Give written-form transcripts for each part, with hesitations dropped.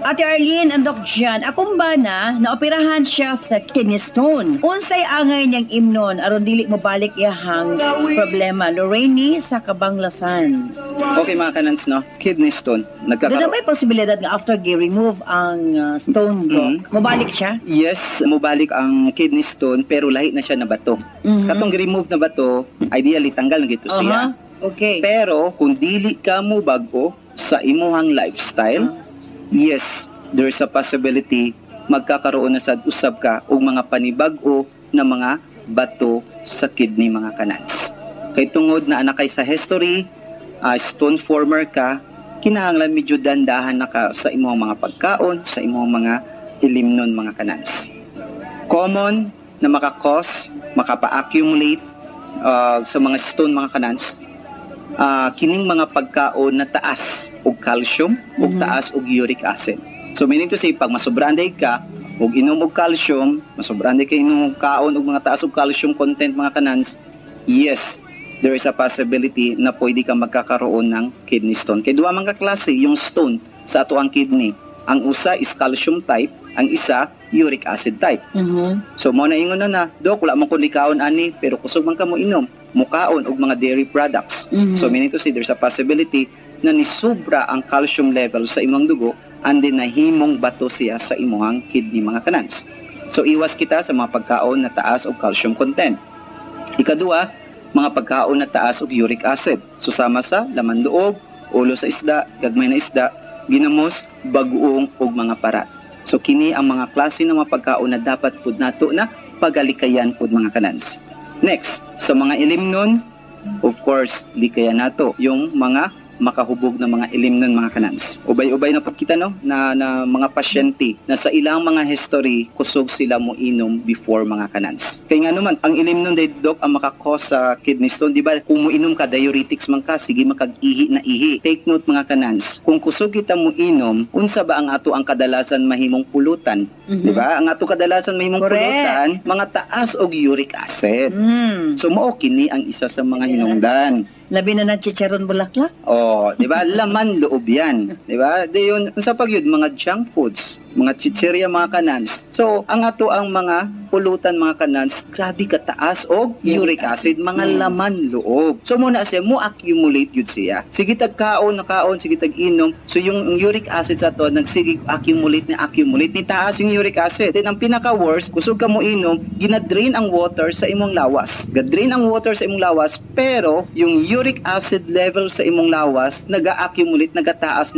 Ate Arlene and Doc Jan, akong bana, naoperahan siya sa kidney stone. Unsay angay niyang imnon, aron dili mo balik iyahang problema. Lorraine sa Kabanglasan. Okay mga kanans, no? Kidney stone. Doon na Nagkakaroon. may posibilidad nga after gi-remove ang stone, Doc, mabalik siya? Yes, mubalik ang kidney stone pero lahi na siya na bato. Katong remove na bato, ideally tanggal na gito siya. Okay. Pero kung dili ka mo bago sa imuhang lifestyle, yes, there's a possibility magkakaroon na sad usab ka og mga panibag-o na mga bato sa kidney mga kanans. Kay tungod na anak kay sa history, stone former ka, kinahanglan medyo dandahan na ka sa imong mga pagkaon, sa imong mga ilimnon mga kanans. Common na makakos, makapa-accumulate sa mga stone mga kanans, kining mga pagkaon na taas og calcium ug taas og uric acid. So meaning to say, pag masobrahan day ka og inom og calcium, masobrahan day ka inom og kaon og mga taas og calcium content mga kanans, yes, there is a possibility na pwede ka magkakaroon ng kidney stone. Kay duha man ka klase yung stone sa ato ang kidney. Ang usa is calcium type, ang isa uric acid type. So mo na ingon na, Dok, wala man ko likaon ani, pero kusog man ka mo inom, mukaon og mga dairy products. So meaning to say, there's a possibility na nisubra ang calcium level sa imong dugo and then nahimong bato siya sa imong kidney mga kanans. So iwas kita sa mga pagkaon na taas og calcium content. Ikaduha, mga pagkaon na taas og uric acid. Susama sa laman loob, ulo sa isda, gagmay na isda, ginamos, bagoong ug mga parat. So kini ang mga klase ng mga pagkaon na dapat pud nato na pagalikayan pud mga kanans. Next, sa mga ilimnon, of course, likayan nato yung mga makahubog na mga ilimnon mga kanans. Ubay-ubay na pud kita no na mga pasyente na sa ilang mga history kusog sila mo inom before mga kanans. Kay nga naman ang ilimnon day Doc ang makakos sa kidney stone, di ba? Kung mo inom ka diuretics man ka, sige makag-ihi na ihi. Take note mga kanans, kung kusog kita mo inom, unsa ba ang ato ang kadalasan mahimong pulutan? Di ba? Ang ato kadalasan mahimong pulutan, mga taas og uric acid. So mao kini ang isa sa mga hinungdan. Labi na ng chicharon bulaklak? Oh, 'di ba? Laman loob 'yan, 'di ba? Dayon sa pagyud mga junk foods, mga chichirya mga kanans. So, ang ato ang mga pulutan mga kanans, grabe kataas og uric acid, mga laman loob. So muna siya mo accumulate gyud siya. Sige tag kaon na kaon, sige tag inom. So yung uric acid sa to nagsige accumulate ni taas yung uric acid. Then ang pinaka worst, kusog ka mo inom, gina-drain ang water sa imong lawas. Ga-drain ang water sa imong lawas, pero yung uric acid level sa imong lawas naga-accumulate, nagataas.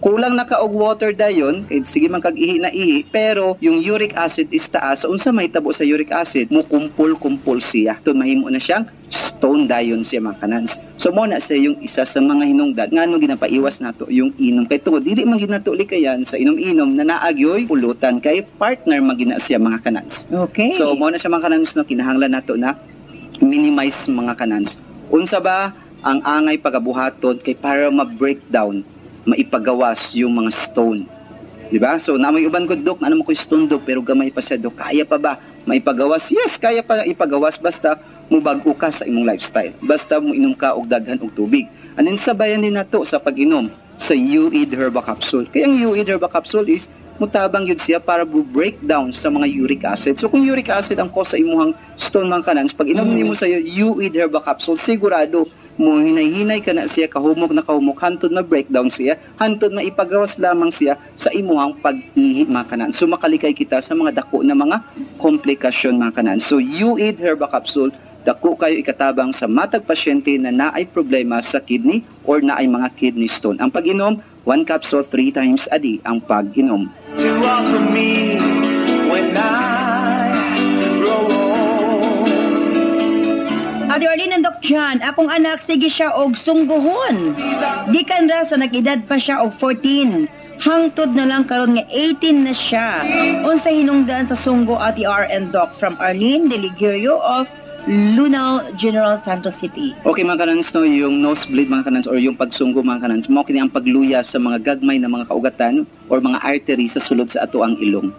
Kulang na ka og water dayon, kay sige man kag ihi na ihi, pero yung uric acid is taas. So, unsa may tabo sa uric acid, mo kumpul siya. Tun mahimo na siyang stone dayon siya mga kanans. So mo na siya yung isa sa mga hinungdan ngano ginapaiwas nato yung inom kay tungod dili man ginatuli kayan sa inom-inom na naagyoy pulutan kay partner magina siya mga kanans. Okay. So mo na siya mga kanans no, kinahanglan nato na minimize mga kanans. Unsa ba ang angay pagabuhaton kay para ma-breakdown, maipagawas yung mga stone. Diba? So, namoy uban ko, Dok, ano mo ko stone, Dok, pero gamay pa siya, Dok. Kaya pa ba maipagawas? Yes, kaya pa ipagawas, basta mubago ka sa imong lifestyle. Basta mo inom ka og daghan og tubig. And then, sabayan din nato sa pag-inom sa You-Eat Herba Capsule. Kaya ang You-Eat Herba Capsule is, mutabang yun siya para breakdown sa mga uric acid. So, kung uric acid ang cause sa imuhang stone mga kanans, pag inom nimo sa You-Eat Herba Capsule, sigurado, mo hinay-hinay ka na siya, kahumok na kahumok, hantod ma-breakdown siya, hantod maipagawas lamang siya sa imuhang pag-ihi mga kanan. So makalikay kita sa mga dako na mga komplikasyon mga kanan. So You-Eat Herba Capsule, dako kayo ikatabang sa matag pasyente na naay problema sa kidney or naay mga kidney stone. Ang pag-inom, 1 capsule 3 times a day ang pag-inom. You offer me when I grow old. Ate Arlene and Doc Jan, akong anak sige siya og sungguhon. Gikan ra sa nag-edad pa siya og 14. Hangtod na lang karon nga 18 na siya. Unsa hinungdan sa sunggo Ate R and Doc from Arlene Deligerio of Lunal General Santos City. Okay mga kanans no, yung nosebleed mga kanans or yung pagsunggo mga kanans, mo kini ang pagluya sa mga gagmay na mga kaugatan or mga artery sa sulod sa ato ang ilong.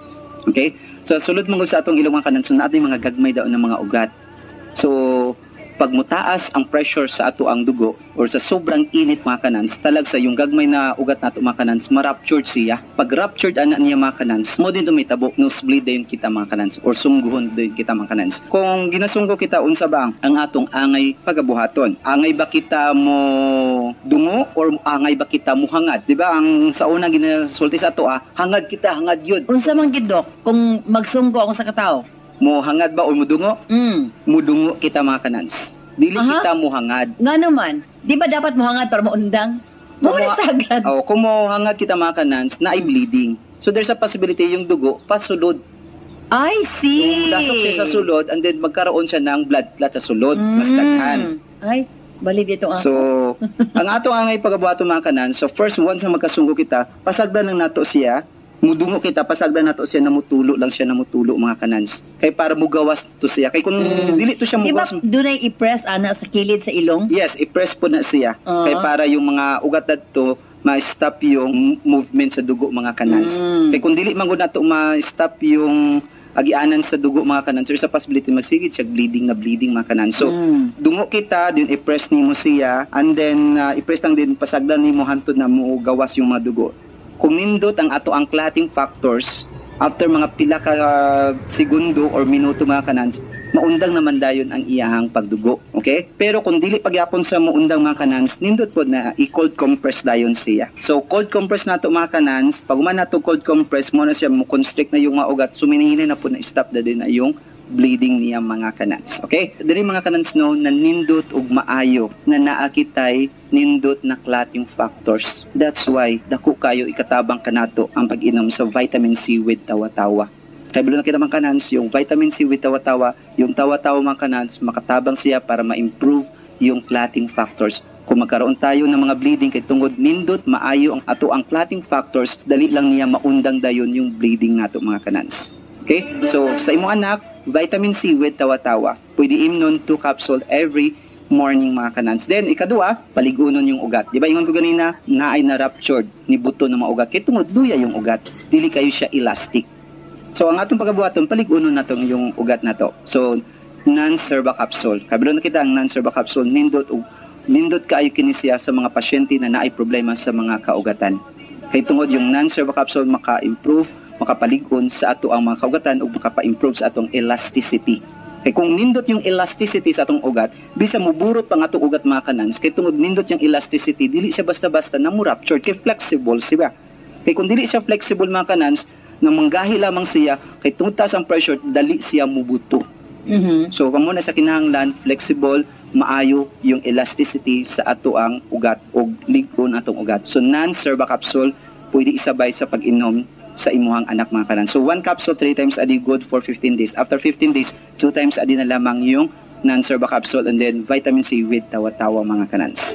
Okay? So sulod mong sa atong ilong mga kanans, so natin mga gagmay daw na mga ugat. So pag mutaas ang pressure sa ato ang dugo or sa sobrang init mga kanans, talag sa yung gagmay na ugat nato mga kanans, ma-ruptured siya. Pag ruptured ana niya mga kanans, mo din tumitabo, nosebleed din kita mga kanans or sungguhon din kita mga kanans. Kung ginasunggo kita unsa ba ang atong angay pagabuhaton? Angay ba kita mo dungo or angay ba kita mo hangad? Di ba ang sa una ginasulti sa ato hangad kita, hangad yun. Unsa man gid, Dok, kung magsunggo ako sa katao? Mo hangad ba o mo dungo? Mudungo kita mga kanans. Dili Aha. kita mo hangad. Nga naman, di ba dapat mo hangad para maundang? Muna sagad. Oh, kung mo hangad kita mga kanans, na ay bleeding. So there's a possibility yung dugo pasulod. I see. Kung lasok siya sa sulod and then magkaroon siya ng blood clot sa sulod, mas daghan. Ay, bali dito nga. So, ang atong angay pagabuhaton mga kanans, so first once na magkasunggo kita, pasagdan lang nato siya, mudungo kita, pasagdan nato siya, namutulo lang siya, namutulo mga kanans. Kay para mugawas to siya. Kay kung dili to siya Di ba mugawas, doon ay i-press ana sa kilid sa ilong? yes, i-press po na siya. Kay para yung mga ugat to ma-stop yung movement sa dugo mga kanans. Kay kung dili man gud nato ma-stop yung agianan sa dugo mga kanans, there's a possibility magsigid siya bleeding mga kanans. So, dungo kita, din i-press nimo siya, and then i-press lang din pasagdan nimo hantod na mo gawas yung mga dugo. Kung nindot ang ato ang clotting factors, after mga pila ka segundo or minuto mga kanans, maundang naman dayon ang iyahang pagdugo. Okay? Pero kung dili pagyapon sa maundang mga kanans, nindot po na i-cold compress dayon siya. So, cold compress nato mga kanans, pag uman nato cold compress, mo na siya, mo constrict na yung mga ugat, suminihina na po na stop na din na yung bleeding niya mga kanans. Okay? Diri mga kanans no, na nindot ug maayo na naakitay nindot na clotting factors. That's why dako kayo ikatabang kanato ang pag-inom sa vitamin C with tawa-tawa. Kaya bilo na kita mga kanans, yung vitamin C with tawa-tawa, yung tawa-tawa mga kanans, makatabang siya para ma-improve yung clotting factors. Kung magkaroon tayo ng mga bleeding kay tungod nindot maayo ang ato ang clotting factors, dali lang niya maundang dayon yung bleeding nato mga kanans. Okay? So, sa imong anak, vitamin C with tawa-tawa. Pwede imnon 2 capsule every morning mga kanans. Then, ikadua, paligunon yung ugat. Di ba ingon ko ganina, naay na ruptured ni buto ng mga ugat. Kaya tungod, luya yung ugat. Dili kayo siya elastic. So, ang atong pagabuhaton, paligunon natong yung ugat na to. So, non-serva capsule. Kabilo na kita ang non-serva capsule, nindot kaayo kini siya sa mga pasyente na naay problema sa mga kaugatan. Kay tungod yung non-serva capsule maka-improve, makapaligon sa ato ang mga kaugatan o makapa-improve sa atong elasticity. Kay kung nindot yung elasticity sa atong ugat, bisa muburot pang atong ugat mga kanans, kay tungod nindot yung elasticity, dili siya basta-basta na mu-rupture, kay flexible siya. Kay kung dili siya flexible mga kanans, nang manggahi lamang siya, kay tungod taas ang pressure, dali siya mubuto. So, kamo na sa kinahanglan, flexible, maayo yung elasticity sa ato ang ugat o ligon atong ugat. So, non-serva capsule, pwede isabay sa pag-inom sa imuhang anak mga kanan. So, 1 capsule 3 times a day, good for 15 days. After 15 days, 2 times a day na lamang yung non-serva capsule and then vitamin C with tawa-tawa mga kanans.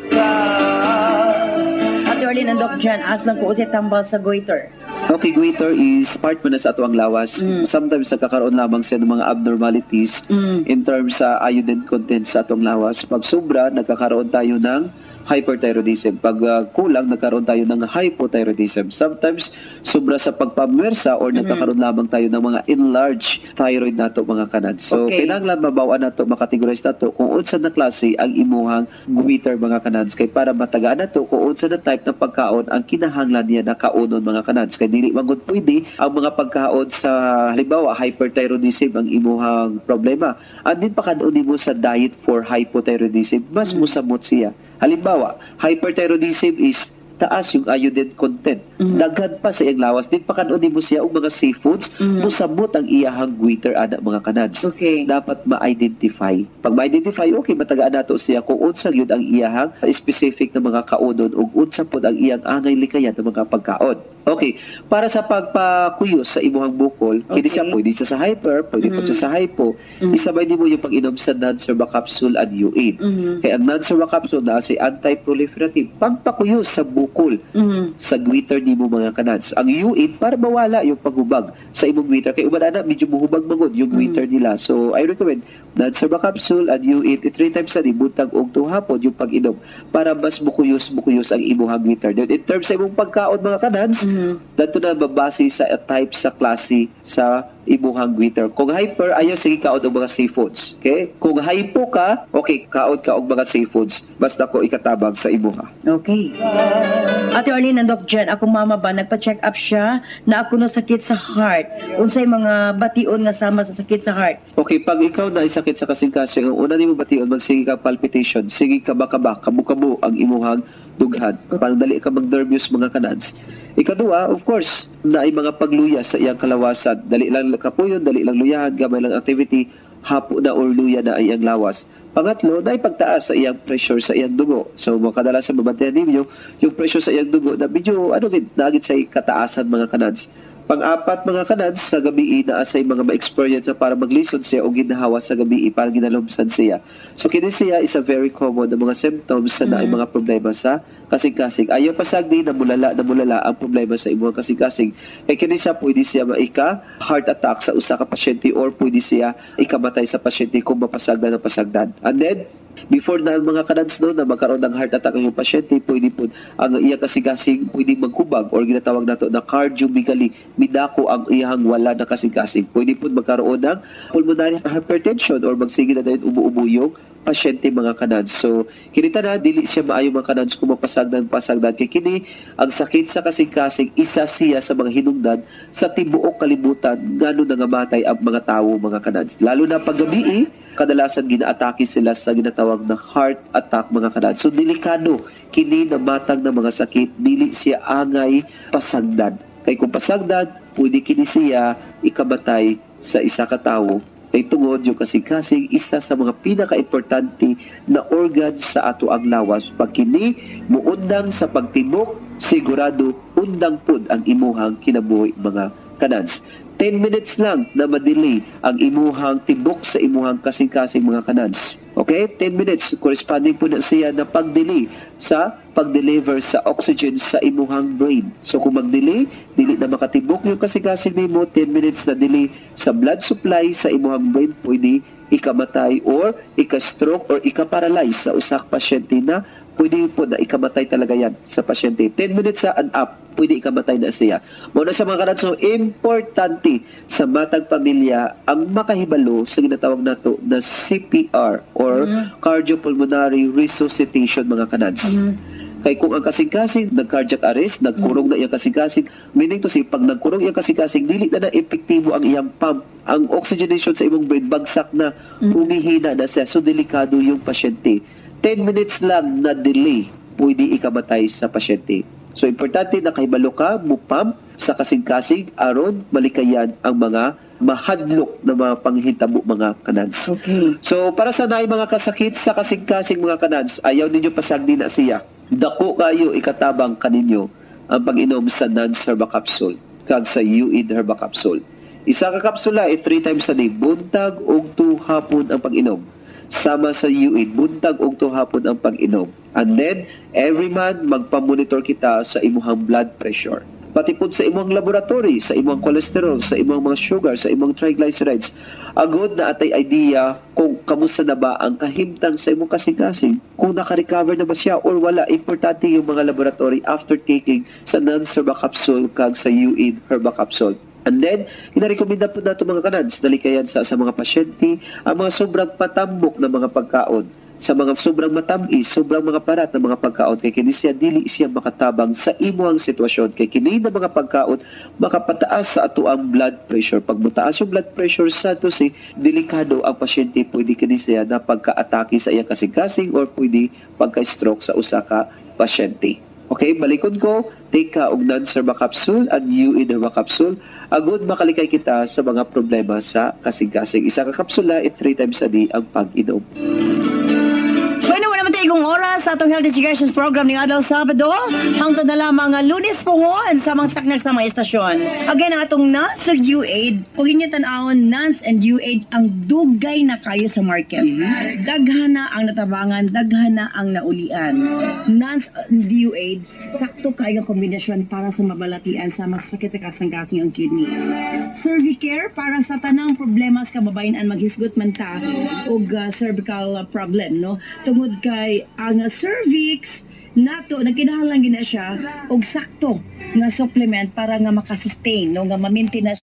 Ate Arlene and Doc Jan, aslang ko ulit tambal sa goiter. Okay, goiter is part mo na sa atuang lawas. Sometimes nagkakaroon lamang siya ng mga abnormalities in terms sa iodine content sa atong lawas. Pag sobra, nagkakaroon tayo ng hyperthyroidism. Pag kulang, nagkaroon tayo ng hypothyroidism. Sometimes, sobra sa pagpamwersa or nagkakaroon lamang tayo ng mga enlarged thyroid nato mga kanan. So, Okay. kinahanglan mabawaan nato, makategorize nato kung unsa na klase ang imuhang goiter mga kanans. Kay para matagaan nato kung unsa na type ng pagkaon ang kinahanglan niya na kaunon mga kanans. Kay dili magud pwede ang mga pagkaon sa halimbawa hyperthyroidism ang imuhang problema. Andin pa kanon mo sa diet for hypothyroidism, mas musamot siya. Halimbawa, hyperthyroidism is taas yung iodine content. Daghan pa sa iyang lawas. Din pa kanon mo siya og mga seafoods, musabot ang iyahang goiter ana mga kanads. Okay. Dapat ma-identify. Pag ma-identify, okay, matagaan nato siya kung unsa yun ang iyahang specific na mga kaunon ug unsa pod ang iyang angay likayan ng mga pagkaon. Okay, para sa pagpakuyos sa imuhang bukol, kini siya pwede siya sa hyper, pwede po siya sa hypo. Isabay nimo yung pag-inom sa non-serva capsule and U8. Kaya ang non-serva capsule na si anti-proliferative, pagpakuyos sa bukol sa goiter nimo mga kanads. Ang U8 para mawala yung paghubag sa imong goiter. Kaya uban medyo muhubag magod yung goiter nila. So I recommend non-serva capsule and U8 3 times a day, buntag og tuhapon yung pag-inom para mas bukuyos ang imong goiter. Then in terms sa imong pagkaon mga kanads, Dato na babase sa type sa klase sa imuhang greeter. Kung hyper, ayaw sige kaod og mga seafoods. Okay? Kung hypo ka, okay, kaod ka og mga seafoods. Basta ko ikatabang sa imuha. Okay. Ate Arlene, nandok dyan, akong mama ba, nagpa-check up siya na ako na sakit sa heart. Unsay mga bation nga sama sa sakit sa heart. Okay, pag ikaw na sakit sa kasing-kasing, ang una nimo bation, magsige ka palpitation, sige ka ba, kabu-kabu ang imuhang dughan. Parang dali ka mag-nervous mga kanads. Ikaduha, of course, na ay mga pagluya sa iyang kalawasan. Dali lang kapuyon, dali lang luyahan, gamay lang activity, hapo na or luya na ay iyang lawas. Pangatlo, na pagtaas sa iyang pressure sa iyang dugo. So, kadalasan sa mabantayan ninyo, yung pressure sa iyang dugo na medyo, nagit sa kataasan mga kanads. Pang-apat mga kanads, sa gabi na asay mga ma-experience na para maglisod siya o ginahawa sa gabi para ginalumsan siya. So kini siya is a very common na mga symptoms na naay mga problema sa kasing-kasing. Ayaw pasagdi na mulala ang problema sa imong kasing-kasing. Kaya kini siya pwede siya maika heart attack sa usa ka pasyente or pwede siya ikamatay sa pasyente kung mapasagdan na pasagdan. And then, before na ang mga kanads no, na magkaroon ng heart attack ang pasyente, pwede po ang iyang kasing-kasing pwede magkubag or ginatawag nato na cardiomegaly, midako ang iyang wala na kasing-kasing. Pwede po magkaroon ng pulmonary hypertension or magsige na din ubo-ubo yung pasyente mga kanads. So, kinita na, dili siya maayo mga kanads kung mapasagdan. Kay kini, ang sakit sa kasing-kasing, isa siya sa mga hinungdan sa tibuok kalibutan ngano nangamatay ang mga tao mga kanads. Lalo na pag gabi, kadalasan ginaatake sila sa ginatawag na heart attack mga kanads. So, delikado, kini na matang na mga sakit, dili siya angay pasagdan. Kay kung pasagdan, pwede kini siya ikamatay sa isa ka tawo. Kay tungod yung kasing-kasing isa sa mga pinaka-importante na organ sa ato ang lawas. Pag kini muundang sa pagtibok, sigurado undang pud ang imuhang kinabuhi mga kanads. 10 minutes lang na ma-delay ang imuhang tibok sa imuhang kasing-kasing mga kanads. Okay? 10 minutes. Corresponding po na siya na pag-delay sa pag-deliver sa oxygen sa imuhang brain. So kung mag-delay, dili na makatibok yung kasing-kasing nimo, 10 minutes na delay sa blood supply sa imuhang brain, pwede ikamatay or ika-stroke or ika-paralyze sa usak pasyente na pwede po na ikamatay talaga yan sa pasyente. 10 minutes sa and up, pwede ikamatay na siya. Muna sa mga kanad, so importante sa matag pamilya ang makahibalo sa ginatawag nato na CPR or cardiopulmonary resuscitation mga kanads. Kay kung ang kasing-kasing nag-cardiac arrest, nagkurong na iyang kasing-kasing, meaning to say, pag nagkurong iyang kasing-kasing, dili na epektibo ang iyang pump. Ang oxygenation sa imong brain, bagsak na, humihina na siya. So, delikado yung pasyente. 10 minutes lang na delay, pwede ikamatay sa pasyente. So, importante na kahibalo ka, mupump sa kasing-kasing, aron malikayan ang mga mahadlok na mga panghitabo mga kanads. Okay. So, para sa naay mga kasakit sa kasing-kasing mga kanads, ayaw ninyo pasagdi na siya. Dako kayo ikatabang kaninyo ang pag-inom sa NANS Herba Capsule kag sa UID Herba Capsule. Isa ka kapsula 3 times a day, buntag ug 2 hapon ang pag-inom. Sama sa UID, buntag ug 2 hapon ang pag-inom. And then, every month, magpa-monitor kita sa imuhang blood pressure. Pati po sa imong laboratory, sa imong cholesterol, sa imong mga sugar, sa imong triglycerides. Agod na atay idea kung kamusta na ba ang kahimtang sa imong kasing-kasing. Kung naka-recover na ba siya or wala. Importante yung mga laboratory after taking sa NANS Herba Capsule kag sa UID Herba Capsule. And then, inarekomenda po nato mga kanads, dalikayan sa mga pasyente, ang mga sobrang patambok na mga pagkaon. Sa mga sobrang matamis, sobrang mga parat na mga pagkaon, kay kini siya dili siya makatabang sa imuhang sitwasyon. Kay kini na mga pagkaon makapataas sa ato ang blood pressure. Pag mataas yung blood pressure sa to si delikado ang pasyente, pwede kini siya na pagka-atake sa iyang kasing-kasing or pwede pagka-stroke sa usa ka pasyente. Okay, balikon ko, take ka og NANS Herba Capsule and UID Herba Capsule. Agud makalikay kita sa mga problema sa kasing-kasing. Isa ka kapsula, 3 times a day ang pag-inom. Bueno, wala naman tayong oras sa atong health education program ni Adlaw Sabado. Hangtod na lamang ang Lunes pohon sa mga taknak sa mga estasyon. Again, ang atong NANS ug UAID. Kung inyo tan-awon, NANS and UAID ang dugay na kayo sa market. Daghan na ang natabangan, daghan na ang naulian. NANS and UAID, sakto kayo ang kombinasyon para sa mabalatian sa masakit sa kasang-kasing ang kidney. Cervicare para sa tanang problema sa kababayan maghisgot man ta og cervical problem, no? Tungod kay ang cervix nato nagkinahanglan gina siya og sakto nga supplement para nga makasustain no nga ma-maintain na